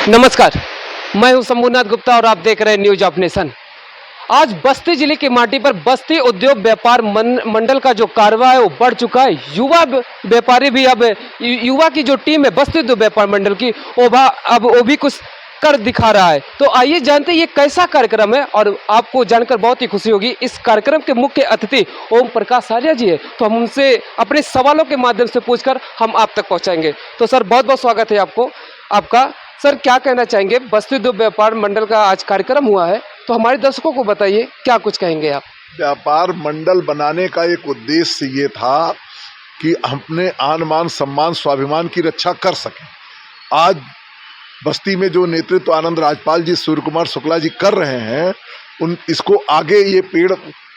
नमस्कार, मैं हूं शंभुनाथ गुप्ता और आप देख रहे हैं न्यूज ऑफ नेशन। आज बस्ती जिले की माटी पर बस्ती उद्योग व्यापार मंडल का जो कारवा है वो बढ़ चुका है। युवा व्यापारी भी अब युवा की जो टीम है बस्ती उद्योग व्यापार मंडल की अब वो भी कुछ कर दिखा रहा है। तो आइए जानते हैं ये कैसा कार्यक्रम है और आपको जानकर बहुत ही खुशी होगी। इस कार्यक्रम के मुख्य अतिथि ओम प्रकाश आर्या जी है, तो हम उनसे अपने सवालों के माध्यम से पूछकर हम आप तक पहुंचाएंगे। तो सर बहुत बहुत स्वागत है आपका। सर क्या कहना चाहेंगे, बस्ती उद्योग व्यापार मंडल का आज कार्यक्रम हुआ है, तो हमारे दर्शकों को बताइए क्या कुछ कहेंगे आप। व्यापार मंडल बनाने का एक उद्देश्य ये था कि अपने आन मान सम्मान स्वाभिमान की रक्षा कर सकें। आज बस्ती में जो नेतृत्व आनंद राजपाल जी, सूर्य कुमार शुक्ला जी कर रहे हैं, इसको आगे ये पेड़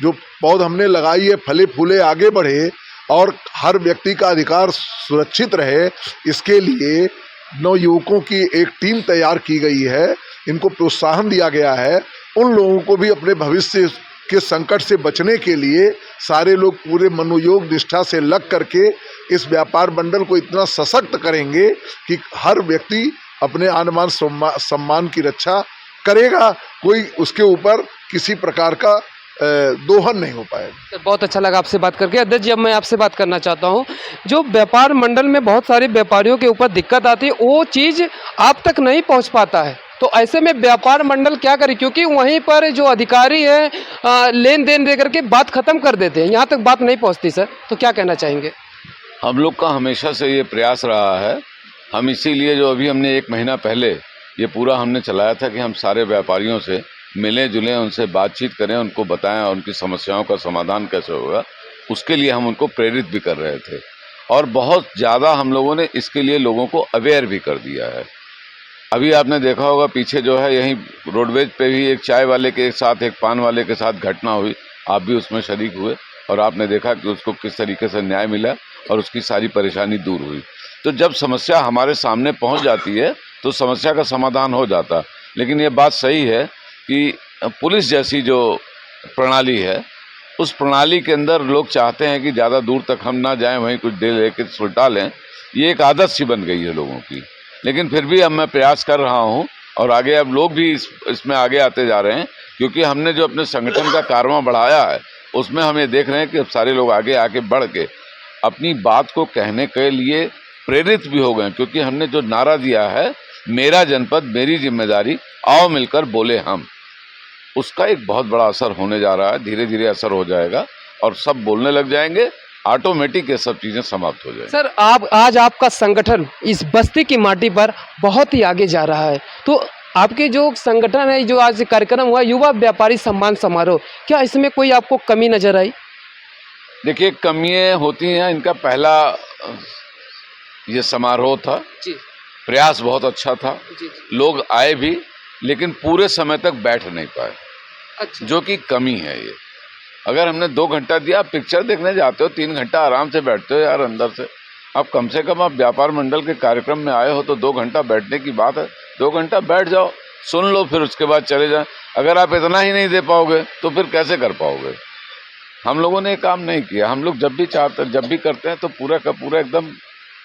जो पौध हमने लगाई है फले फूले आगे बढ़े और हर व्यक्ति का अधिकार सुरक्षित रहे, इसके लिए नवयुवकों की एक टीम तैयार की गई है। इनको प्रोत्साहन दिया गया है। उन लोगों को भी अपने भविष्य के संकट से बचने के लिए सारे लोग पूरे मनोयोग निष्ठा से लग करके इस व्यापार मंडल को इतना सशक्त करेंगे कि हर व्यक्ति अपने आन मान सम्मान की रक्षा करेगा। कोई उसके ऊपर किसी प्रकार का दोहन नहीं हो पाएगा। बहुत अच्छा लगा आपसे बात करके। अध्यक्ष जी, अब मैं आपसे बात करना चाहता हूं, जो व्यापार मंडल में बहुत सारे व्यापारियों के ऊपर दिक्कत आती है, वो चीज़ आप तक नहीं पहुंच पाता है, तो ऐसे में व्यापार मंडल क्या करे? क्योंकि वहीं पर जो अधिकारी है लेन देन दे करके बात खत्म कर देते हैं, यहाँ तक बात नहीं पहुँचती। सर तो क्या कहना चाहेंगे? हम लोग का हमेशा से ये प्रयास रहा है। हम इसीलिए जो अभी हमने 1 महीना पहले ये पूरा हमने चलाया था कि हम सारे व्यापारियों से मिलें जुलें, उनसे बातचीत करें, उनको बताएं और उनकी समस्याओं का समाधान कैसे होगा, उसके लिए हम उनको प्रेरित भी कर रहे थे। और बहुत ज़्यादा हम लोगों ने इसके लिए लोगों को अवेयर भी कर दिया है। अभी आपने देखा होगा पीछे जो है यहीं रोडवेज पे भी एक चाय वाले के साथ एक पान वाले के साथ घटना हुई, आप भी उसमें शरीक हुए और आपने देखा कि उसको किस तरीके से न्याय मिला और उसकी सारी परेशानी दूर हुई। तो जब समस्या हमारे सामने पहुंच जाती है तो समस्या का समाधान हो जाता। लेकिन ये बात सही है कि पुलिस जैसी जो प्रणाली है, उस प्रणाली के अंदर लोग चाहते हैं कि ज़्यादा दूर तक हम ना जाएं, वहीं कुछ दे लेकर सुलटा लें। ये एक आदत सी बन गई है लोगों की। लेकिन फिर भी अब मैं प्रयास कर रहा हूं और आगे अब लोग भी इसमें आगे आते जा रहे हैं, क्योंकि हमने जो अपने संगठन का कारवां बढ़ाया है उसमें हम ये देख रहे हैं कि अब सारे लोग आगे आके बढ़ के अपनी बात को कहने के लिए प्रेरित भी हो गए। क्योंकि हमने जो नारा दिया है, मेरा जनपद मेरी जिम्मेदारी, आओ मिलकर बोले हम, उसका एक बहुत बड़ा असर होने जा रहा है। धीरे धीरे असर हो जाएगा और सब बोलने लग जाएंगे, ऑटोमेटिक ये सब चीज़ें समाप्त हो जाएंगी। सर आज आपका संगठन इस बस्ती की माटी पर बहुत ही आगे जा रहा है, तो आपके जो संगठन है, जो आज कार्यक्रम हुआ युवा व्यापारी सम्मान समारोह, क्या इसमें कोई आपको कमी नजर आई? देखिए, कमियाँ होती हैं। इनका पहला ये समारोह था जी। प्रयास बहुत अच्छा था जी। लोग आए भी, लेकिन पूरे समय तक बैठ नहीं पाए। अच्छा। जो कि कमी है ये। अगर हमने 2 घंटा दिया, आप पिक्चर देखने जाते हो 3 घंटा आराम से बैठते हो यार अंदर से। अब कम से कम आप व्यापार मंडल के कार्यक्रम में आए हो तो 2 घंटा बैठने की बात है। 2 घंटा बैठ जाओ, सुन लो, फिर उसके बाद चले जाए। अगर आप इतना ही नहीं दे पाओगे तो फिर कैसे कर पाओगे? हम लोगों ने काम नहीं किया। हम लोग जब भी करते हैं तो पूरा का पूरा एकदम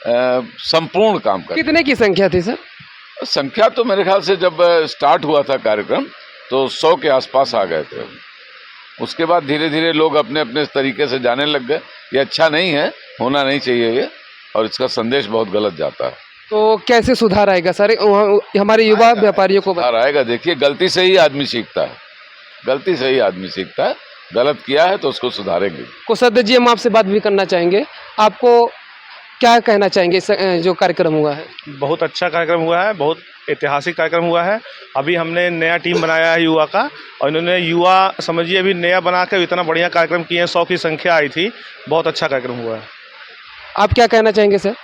संपूर्ण काम करते हैं। कितने की संख्या थी सर? संख्या तो मेरे ख्याल से जब स्टार्ट हुआ था कार्यक्रम तो 100 के आसपास आ गए थे। उसके बाद धीरे धीरे लोग अपने अपने तरीके से जाने लग गए। ये अच्छा नहीं है, होना नहीं चाहिए ये, और इसका संदेश बहुत गलत जाता है। तो कैसे सुधार आएगा सर हमारे युवा व्यापारियों को? सुधार आएगा, देखिए गलती से ही आदमी सीखता है, गलती से ही आदमी सीखता है। गलत किया है तो उसको सुधारेंगे। कोषाध्यक्ष जी, हम आपसे बात भी करना चाहेंगे, आपको क्या कहना चाहेंगे जो कार्यक्रम हुआ है? बहुत अच्छा कार्यक्रम हुआ है, बहुत ऐतिहासिक कार्यक्रम हुआ है। अभी हमने नया टीम बनाया है युवा का, और इन्होंने युवा समझिए अभी नया बना के इतना बढ़िया कार्यक्रम किए हैं। 100 की संख्या आई थी, बहुत अच्छा कार्यक्रम हुआ है। आप क्या कहना चाहेंगे सर?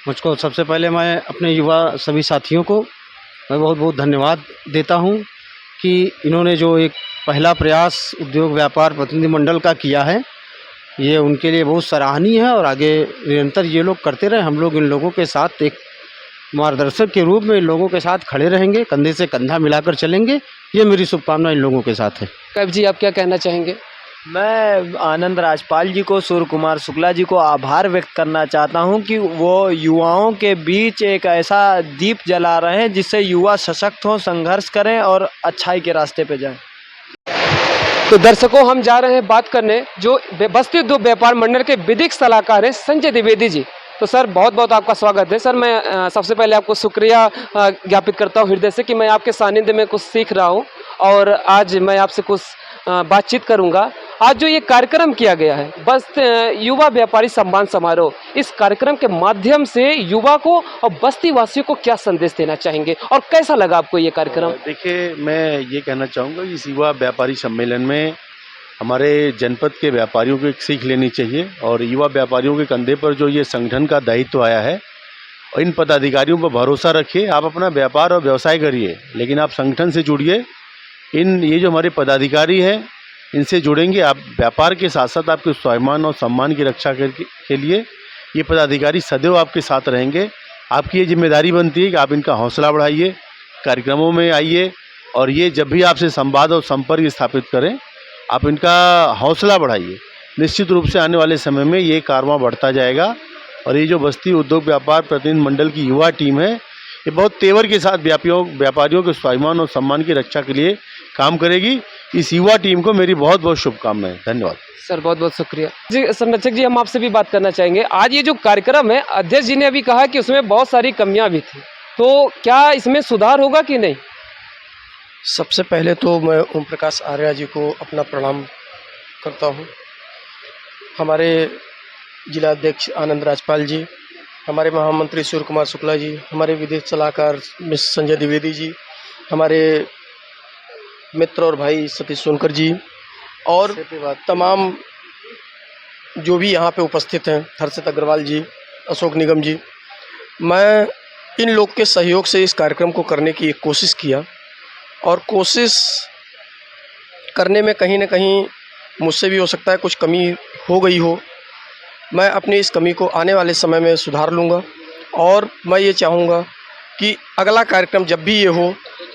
मुझको सबसे पहले मैं अपने युवा सभी साथियों को मैं बहुत बहुत धन्यवाद देता हूं कि इन्होंने जो एक पहला प्रयास उद्योग व्यापार प्रतिनिधि मंडल का किया है, ये उनके लिए बहुत सराहनीय है और आगे निरंतर ये लोग करते रहे। हम लोग इन लोगों के साथ एक मार्गदर्शक के रूप में इन लोगों के साथ खड़े रहेंगे, कंधे से कंधा मिलाकर चलेंगे। ये मेरी शुभकामना इन लोगों के साथ है। कैब जी, आप क्या कहना चाहेंगे? मैं आनंद राजपाल जी को, सूर्य कुमार शुक्ला जी को आभार व्यक्त करना चाहता हूं कि वो युवाओं के बीच एक ऐसा दीप जला रहे हैं जिससे युवा सशक्त हों, संघर्ष करें और अच्छाई के रास्ते पे जाएं। तो दर्शकों, हम जा रहे हैं बात करने जो बस्ती उद्योग व्यापार मंडल के विधिक सलाहकार हैं संजय द्विवेदी जी। तो सर, बहुत बहुत आपका स्वागत है। सर, मैं सबसे पहले आपको शुक्रिया ज्ञापित करता हूँ हृदय से कि मैं आपके सानिध्य में कुछ सीख रहा हूँ और आज मैं आपसे कुछ बातचीत करूंगा। आज जो ये कार्यक्रम किया गया है बस युवा व्यापारी सम्मान समारोह, इस कार्यक्रम के माध्यम से युवा को और बस्ती वासियों को क्या संदेश देना चाहेंगे और कैसा लगा आपको ये कार्यक्रम? देखिए, मैं ये कहना चाहूँगा कि इस युवा व्यापारी सम्मेलन में हमारे जनपद के व्यापारियों को एक सीख लेनी चाहिए और युवा व्यापारियों के कंधे पर जो ये संगठन का दायित्व आया है, और इन पदाधिकारियों पर भरोसा रखिए। आप अपना व्यापार और व्यवसाय करिए, लेकिन आप संगठन से जुड़िए। ये जो हमारे पदाधिकारी हैं, इनसे जुड़ेंगे आप, व्यापार के साथ साथ आपके स्वाभिमान और सम्मान की रक्षा के लिए ये पदाधिकारी सदैव आपके साथ रहेंगे। आपकी ये जिम्मेदारी बनती है कि आप इनका हौसला बढ़ाइए, कार्यक्रमों में आइए और ये जब भी आपसे संवाद और संपर्क स्थापित करें, आप इनका हौसला बढ़ाइए। निश्चित रूप से आने वाले समय में ये कारवां बढ़ता जाएगा और ये जो बस्ती उद्योग व्यापार प्रतिनिधि मंडल की युवा टीम है, ये बहुत तेवर के साथ व्यापारियों के स्वाभिमान और सम्मान की रक्षा के लिए काम करेगी। इस युवा टीम को मेरी बहुत बहुत शुभकामनाएं। धन्यवाद सर, बहुत बहुत शुक्रिया जी। संरक्षक जी, हम आपसे भी बात करना चाहेंगे। आज ये जो कार्यक्रम है, अध्यक्ष जी ने अभी कहा कि उसमें बहुत सारी कमियां भी थी, तो क्या इसमें सुधार होगा कि नहीं? सबसे पहले तो मैं ओम प्रकाश आर्या जी को अपना प्रणाम करता हूं। हमारे जिला अध्यक्ष आनंद राजपाल जी, हमारे महामंत्री सूर्य कुमार शुक्ला जी, हमारे विधिक सलाहकार मिस संजय द्विवेदी जी, हमारे मित्र और भाई सतीश सोनकर जी और तमाम जो भी यहाँ पे उपस्थित हैं, हर्षित अग्रवाल जी, अशोक निगम जी, मैं इन लोग के सहयोग से इस कार्यक्रम को करने की एक कोशिश किया और कोशिश करने में कहीं ना कहीं मुझसे भी हो सकता है कुछ कमी हो गई हो। मैं अपनी इस कमी को आने वाले समय में सुधार लूँगा और मैं ये चाहूँगा कि अगला कार्यक्रम जब भी ये हो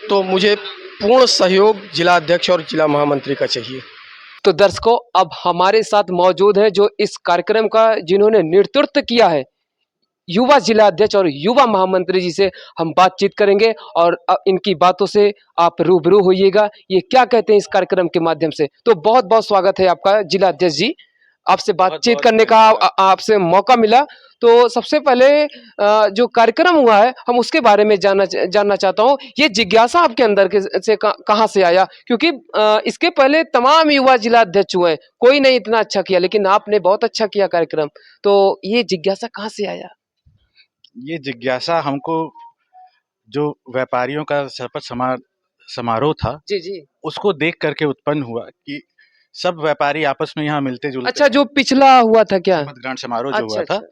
तो मुझे पूर्ण सहयोग जिला अध्यक्ष और जिला महामंत्री का चाहिए। तो दर्शकों, अब हमारे साथ मौजूद है जो इस कार्यक्रम का जिन्होंने नेतृत्व किया है, युवा जिला अध्यक्ष और युवा महामंत्री जी से हम बातचीत करेंगे और इनकी बातों से आप रूबरू होइएगा, ये क्या कहते हैं इस कार्यक्रम के माध्यम से। तो बहुत बहुत स्वागत है आपका जिला अध्यक्ष जी, आपसे बातचीत करने का आपसे मौका मिला। तो सबसे पहले जो कार्यक्रम हुआ है हम उसके बारे में जानना चाहता हूँ। ये जिज्ञासा आपके अंदर से कहाँ से आया? क्योंकि इसके पहले तमाम युवा जिला अध्यक्ष हुए, कोई नहीं इतना अच्छा किया, लेकिन आपने बहुत अच्छा किया कार्यक्रम। तो ये जिज्ञासा कहाँ से आया? ये जिज्ञासा हमको जो व्यापारियों का शपथ समारोह था जी जी, उसको देख करके उत्पन्न हुआ कि सब व्यापारी आपस में यहाँ मिलते जुलते। अच्छा, जो पिछला हुआ था क्या? ग्रांड समारोह जो अच्छा, हुआ था, अच्छा।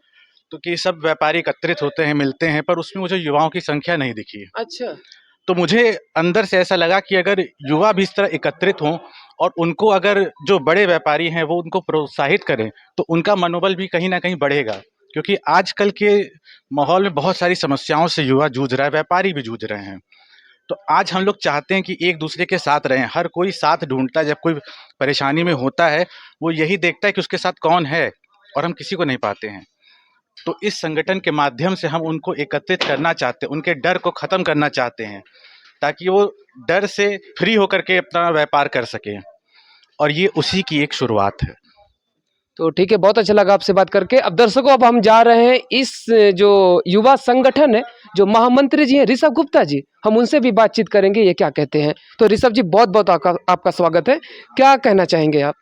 तो कि सब व्यापारी एकत्रित होते हैं, मिलते हैं, पर उसमें मुझे युवाओं की संख्या नहीं दिखी। अच्छा, तो मुझे अंदर से ऐसा लगा कि अगर युवा भी इस तरह एकत्रित हों और उनको अगर जो बड़े व्यापारी हैं वो उनको प्रोत्साहित करें तो उनका मनोबल भी कहीं ना कहीं बढ़ेगा। क्योंकि आजकल के माहौल में बहुत सारी समस्याओं से युवा जूझ रहा है, व्यापारी भी जूझ रहे हैं। तो आज हम लोग चाहते हैं कि एक दूसरे के साथ रहें। हर कोई साथ ढूंढता है, जब कोई परेशानी में होता है वो यही देखता है कि उसके साथ कौन है, और हम किसी को नहीं पाते हैं। तो इस संगठन के माध्यम से हम उनको एकत्रित करना चाहते हैं, उनके डर को ख़त्म करना चाहते हैं, ताकि वो डर से फ्री होकर के अपना व्यापार कर सकें, और ये उसी की एक शुरुआत है। तो ठीक है, बहुत अच्छा लगा आपसे बात करके। अब दर्शकों, अब हम जा रहे हैं इस जो युवा संगठन है, जो महामंत्री जी हैं ऋषभ गुप्ता जी, हम उनसे भी बातचीत करेंगे ये क्या कहते हैं। तो ऋषभ जी, बहुत बहुत आपका स्वागत है। क्या कहना चाहेंगे आप,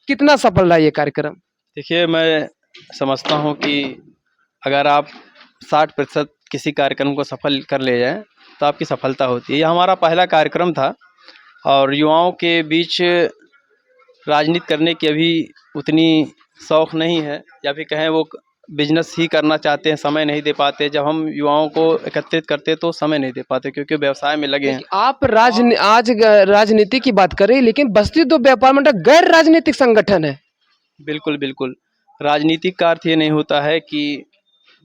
कितना सफल रहा ये कार्यक्रम? देखिए, मैं समझता हूँ कि अगर आप 60% किसी कार्यक्रम को सफल कर ले जाएं तो आपकी सफलता होती है। यह हमारा पहला कार्यक्रम था और युवाओं के बीच राजनीति करने की अभी उतनी शौक़ नहीं है, या फिर कहें वो बिजनेस ही करना चाहते हैं, समय नहीं दे पाते। जब हम युवाओं को एकत्रित करते तो समय नहीं दे पाते क्योंकि व्यवसाय में लगे हैं। आप आज राजनीति की बात करें, लेकिन बस्ती उद्योग व्यापार मंडल गैर राजनीतिक संगठन है। बिल्कुल बिल्कुल, राजनीतिक का अर्थ ये नहीं होता है कि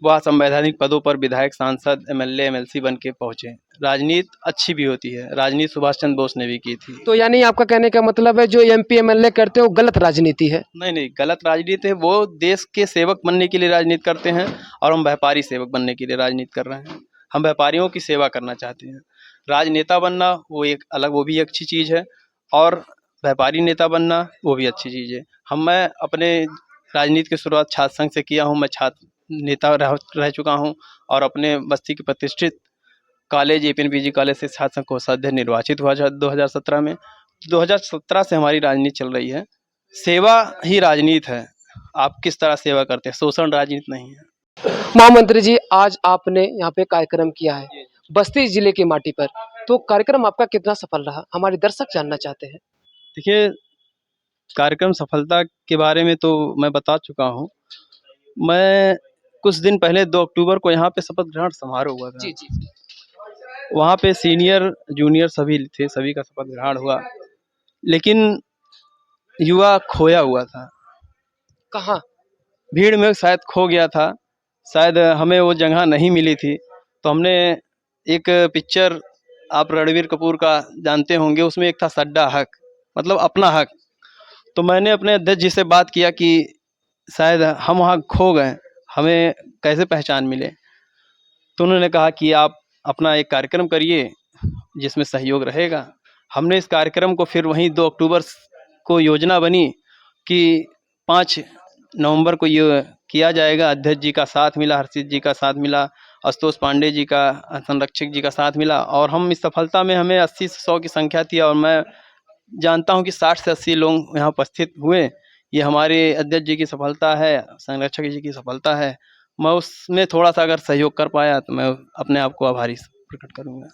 वह संवैधानिक पदों पर विधायक, सांसद, एमएलए, एमएलसी बन के पहुँचे। राजनीति अच्छी भी होती है, राजनीति सुभाष चंद्र बोस ने भी की थी। तो यानी आपका कहने का मतलब है जो एमपी एमएलए करते हैं वो गलत राजनीति है? नहीं नहीं, गलत राजनीति है। वो देश के सेवक बनने के लिए राजनीति करते हैं और हम व्यापारी सेवक बनने के लिए राजनीति कर रहे हैं। हम व्यापारियों की सेवा करना चाहते हैं। राजनेता बनना वो एक अलग, वो भी अच्छी चीज़ है, और व्यापारी नेता बनना वो भी अच्छी चीज़ है। मैं अपने राजनीति की शुरुआत छात्र संघ से किया हूँ। मैं छात्र नेता रह चुका हूँ और अपने बस्ती के प्रतिष्ठित कॉलेज एपीएनपीजी कॉलेज से छात्र संघ कोषाध्यक्ष निर्वाचित हुआ 2017 में। 2017 से हमारी राजनीति चल रही है। सेवा ही राजनीति है। आप किस तरह सेवा करते हैं, शोषण राजनीति नहीं है। महामंत्री जी, आज आपने यहाँ पे कार्यक्रम किया है बस्ती जिले की माटी पर, तो कार्यक्रम आपका कितना सफल रहा, हमारे दर्शक जानना चाहते हैं। देखिए, कार्यक्रम सफलता के बारे में तो मैं बता चुका हूँ। मैं कुछ दिन पहले 2 अक्टूबर को यहाँ पे शपथ ग्रहण समारोह हुआ था। जी जी। वहाँ पे सीनियर जूनियर सभी थे, सभी का शपथ ग्रहण हुआ, लेकिन युवा खोया हुआ था। कहाँ? भीड़ में शायद खो गया था, शायद हमें वो जगह नहीं मिली थी। तो हमने एक पिक्चर, आप रणबीर कपूर का जानते होंगे, उसमें एक था सड्डा हक, मतलब अपना हक। तो मैंने अपने अध्यक्ष जी से बात किया कि शायद हम वहाँ खो गए, हमें कैसे पहचान मिले। तो उन्होंने कहा कि आप अपना एक कार्यक्रम करिए जिसमें सहयोग रहेगा। हमने इस कार्यक्रम को फिर वहीं 2 अक्टूबर को योजना बनी कि 5 नवंबर को ये किया जाएगा। अध्यक्ष जी का साथ मिला, हर्षित जी का साथ मिला, आशुतोष पांडे जी का, संरक्षक जी का साथ मिला, और हम इस सफलता में, हमें 80 से 100 की संख्या थी और मैं जानता हूं कि 60 से 80 लोग यहाँ उपस्थित हुए। ये हमारे अध्यक्ष जी की सफलता है, संरक्षक जी की सफलता है। मैं उसमें थोड़ा सा अगर सहयोग कर पाया तो मैं अपने आप को आभारी प्रकट करूँगा।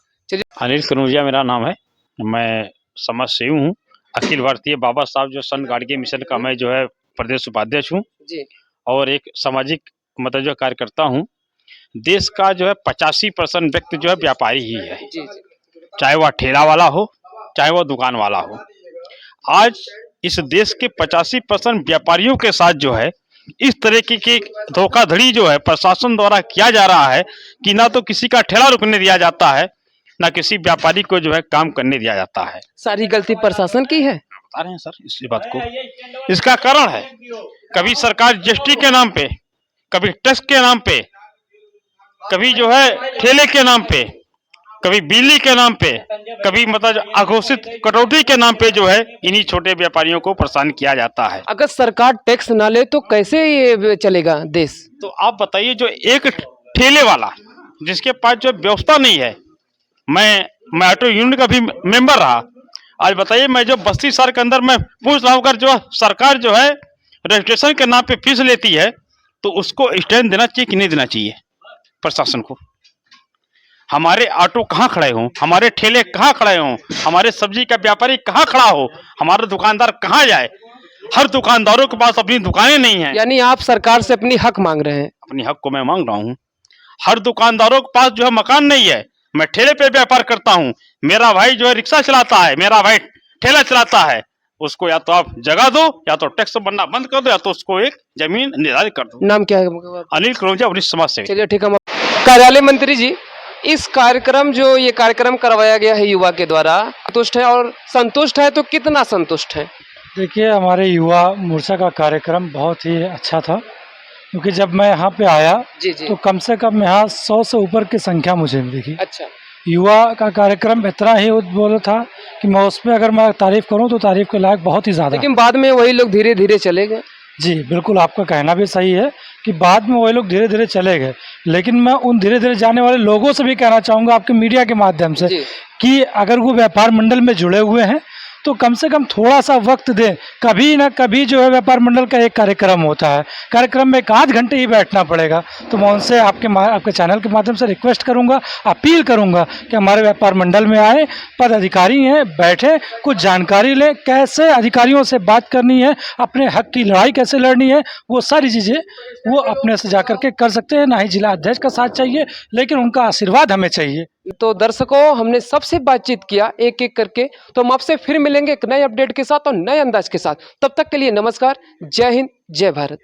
अनिल कनौजिया मेरा नाम है। मैं समाज सेवी हूँ। अखिल भारतीय बाबा साहब जो सन गाड़गी मिशन का मैं जो है प्रदेश उपाध्यक्ष हूँ जी। और एक सामाजिक मतलब जो कार्यकर्ता हूँ। देश का जो है 85% व्यक्ति जो है व्यापारी ही है, जी जी। चाहे वह ठेला वाला हो, चाहे वह दुकान वाला हो। आज इस देश के 85% व्यापारियों के साथ जो है इस तरह की धोखाधड़ी जो है प्रशासन द्वारा किया जा रहा है कि ना तो किसी का ठेला रुकने दिया जाता है, ना किसी व्यापारी को जो है काम करने दिया जाता है। सारी गलती प्रशासन की है, बता रहे हैं सर इसी बात को। इसका कारण है कभी सरकार जीएसटी के नाम पे, कभी टैक्स के नाम पे, कभी जो है ठेले के नाम पे, कभी बिजली के नाम पे, कभी मतलब अघोषित कटौती के नाम पे जो है इन्हीं छोटे व्यापारियों को परेशान किया जाता है। अगर सरकार टैक्स ना ले तो कैसे ये चलेगा देश? तो आप बताइए, जो एक ठेले वाला जिसके पास जो व्यवस्था नहीं है, मैं ऑटो यूनियन का भी मेंबर रहा। आज बताइए, मैं जो बस्ती शहर के अंदर मैं पूछ रहा हूँ, अगर जो सरकार जो है रजिस्ट्रेशन के नाम पे फीस लेती है तो उसको स्टैंड देना चाहिए कि नहीं देना चाहिए प्रशासन को? हमारे ऑटो कहाँ खड़े हों, हमारे ठेले कहाँ खड़े हों, हमारे सब्जी का व्यापारी कहाँ खड़ा हो, हमारा दुकानदार कहाँ जाए? हर दुकानदारों के पास अपनी दुकानें नहीं है। यानी आप सरकार से अपनी हक मांग रहे हैं? अपनी हक को मैं मांग रहा हूँ। हर दुकानदारों के पास जो है मकान नहीं है। मैं ठेले पे व्यापार करता हूँ, मेरा भाई जो है रिक्शा चलाता है, मेरा भाई ठेला चलाता है। उसको या तो आप जगह दो, या तो टैक्स बनना बंद कर दो, या तो उसको एक जमीन निर्धारित कर दो। नाम क्या है? अनिल कनौजिया, वरिष्ठ समाज सेवी। चलिए ठीक है। कार्यालय मंत्री जी, इस कार्यक्रम जो ये कार्यक्रम करवाया गया है युवा के द्वारा, संतुष्ट है? और संतुष्ट है तो कितना संतुष्ट है? देखिए, हमारे युवा मोर्चा का कार्यक्रम बहुत ही अच्छा था, क्योंकि जब मैं यहाँ पे आया जी जी। तो कम से कम यहाँ 100 से ऊपर की संख्या मुझे मिली थी। अच्छा। युवा का कार्यक्रम इतना ही बोला था कि मैं उस पर अगर मैं तारीफ करूँ तो तारीफ के लायक बहुत ही ज़्यादा। लेकिन बाद में वही लोग धीरे धीरे चले गए। जी बिल्कुल, आपका कहना भी सही है कि बाद में वही लोग धीरे धीरे चले गए, लेकिन मैं उन धीरे धीरे जाने वाले लोगों से भी कहना चाहूँगा आपके मीडिया के माध्यम से कि अगर वो व्यापार मंडल में जुड़े हुए हैं तो कम से कम थोड़ा सा वक्त दें। कभी ना कभी जो है व्यापार मंडल का एक कार्यक्रम होता है, कार्यक्रम में 1 आध घंटे ही बैठना पड़ेगा। तो मैं उनसे आपके चैनल के माध्यम से रिक्वेस्ट करूंगा, अपील करूंगा कि हमारे व्यापार मंडल में आए, पदाधिकारी हैं, बैठे, कुछ जानकारी लें, कैसे अधिकारियों से बात करनी है, अपने हक की लड़ाई कैसे लड़नी है, वो सारी चीज़ें वो अपने से जा करके कर सकते हैं। ना ही जिला अध्यक्ष का साथ चाहिए, लेकिन उनका आशीर्वाद हमें चाहिए। तो दर्शकों, हमने सबसे बातचीत किया एक एक करके, तो हम आपसे फिर मिलेंगे एक नए अपडेट के साथ और नए अंदाज के साथ। तब तक के लिए नमस्कार, जय हिंद, जय भारत।